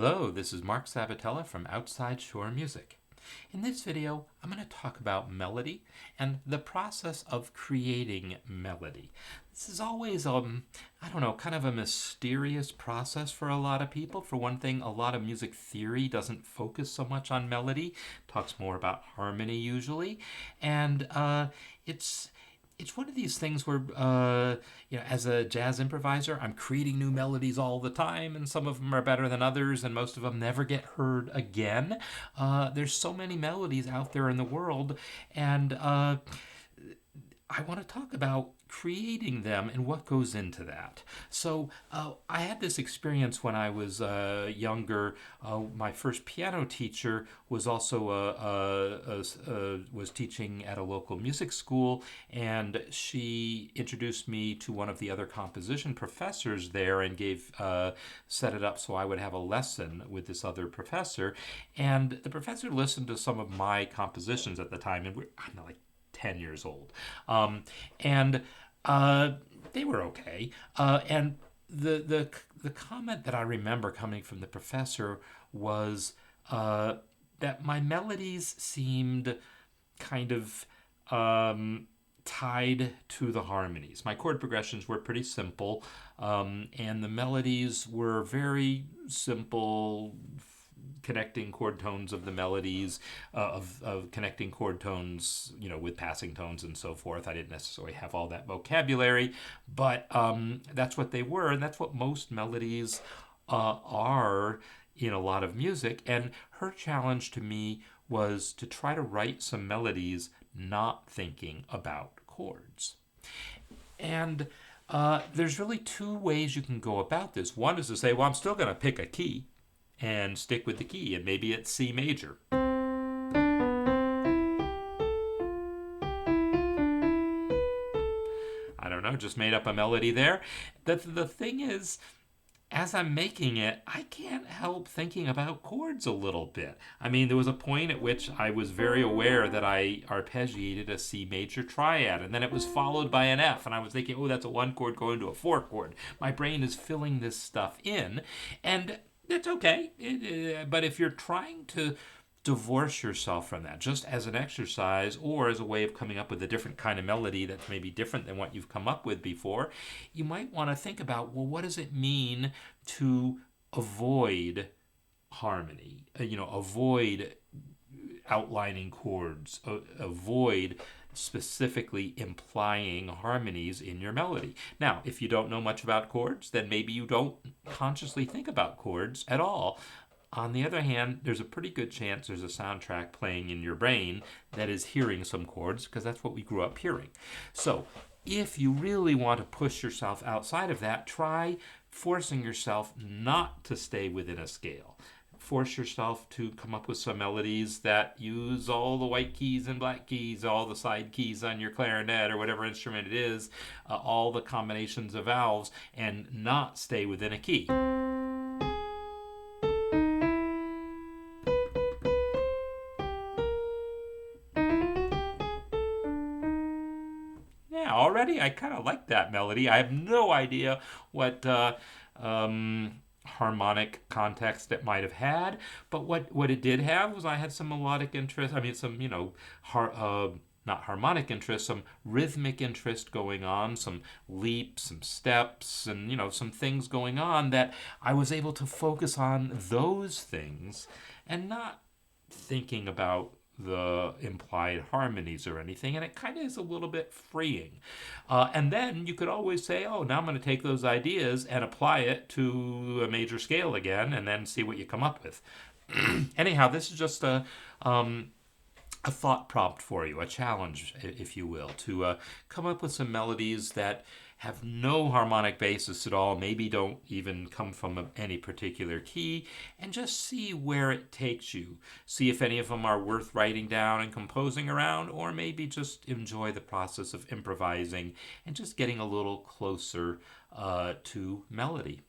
Hello, this is Mark Sabatella from Outside Shore Music. In this video, I'm going to talk about melody and the process of creating melody. This is always, kind of a mysterious process for a lot of people. For one thing, a lot of music theory doesn't focus so much on melody, talks more about harmony usually, and it's one of these things where, as a jazz improviser, I'm creating new melodies all the time, and some of them are better than others, and most of them never get heard again. There's so many melodies out there in the world, and I want to talk about creating them and what goes into that. So I had this experience when I was younger. My first piano teacher was also was teaching at a local music school, and she introduced me to one of the other composition professors there and set it up so I would have a lesson with this other professor. And the professor listened to some of my compositions at the time, and I'm like 10 years old. And they were okay. And the comment that I remember coming from the professor was that my melodies seemed kind of tied to the harmonies. My chord progressions were pretty simple, and the melodies were very simple, connecting chord tones of the melodies, of connecting chord tones, with passing tones and so forth. I didn't necessarily have all that vocabulary, but that's what they were, and that's what most melodies are in a lot of music. And her challenge to me was to try to write some melodies not thinking about chords. And there's really two ways you can go about this. One is to say, well, I'm still going to pick a key and stick with the key, and maybe it's C major. I don't know, just made up a melody there. The thing is, as I'm making it, I can't help thinking about chords a little bit. I mean, there was a point at which I was very aware that I arpeggiated a C major triad, and then it was followed by an F, and I was thinking, oh, that's a one chord going to a four chord. My brain is filling this stuff in, and that's okay. But if you're trying to divorce yourself from that, just as an exercise or as a way of coming up with a different kind of melody that's maybe different than what you've come up with before, you might want to think about, well, what does it mean to avoid harmony? Avoid outlining chords, avoid specifically implying harmonies in your melody. Now, if you don't know much about chords, then maybe you don't consciously think about chords at all. On the other hand, there's a pretty good chance there's a soundtrack playing in your brain that is hearing some chords, because that's what we grew up hearing. So if you really want to push yourself outside of that, try forcing yourself not to stay within a scale. Force yourself to come up with some melodies that use all the white keys and black keys, all the side keys on your clarinet or whatever instrument it is, all the combinations of valves, and not stay within a key. Yeah, already I kind of like that melody. I have no idea what harmonic context it might have had, but what it did have was I had some melodic interest. I mean, some not harmonic interest, some rhythmic interest going on, some leaps, some steps, and some things going on that I was able to focus on those things and not thinking about the implied harmonies or anything, and it kind of is a little bit freeing. And then you could always say, oh, now I'm going to take those ideas and apply it to a major scale again, and then see what you come up with. Anyhow, this is just a thought prompt for you, a challenge, if you will, to come up with some melodies that have no harmonic basis at all, maybe don't even come from any particular key, and just see where it takes you. See if any of them are worth writing down and composing around, or maybe just enjoy the process of improvising and just getting a little closer to melody.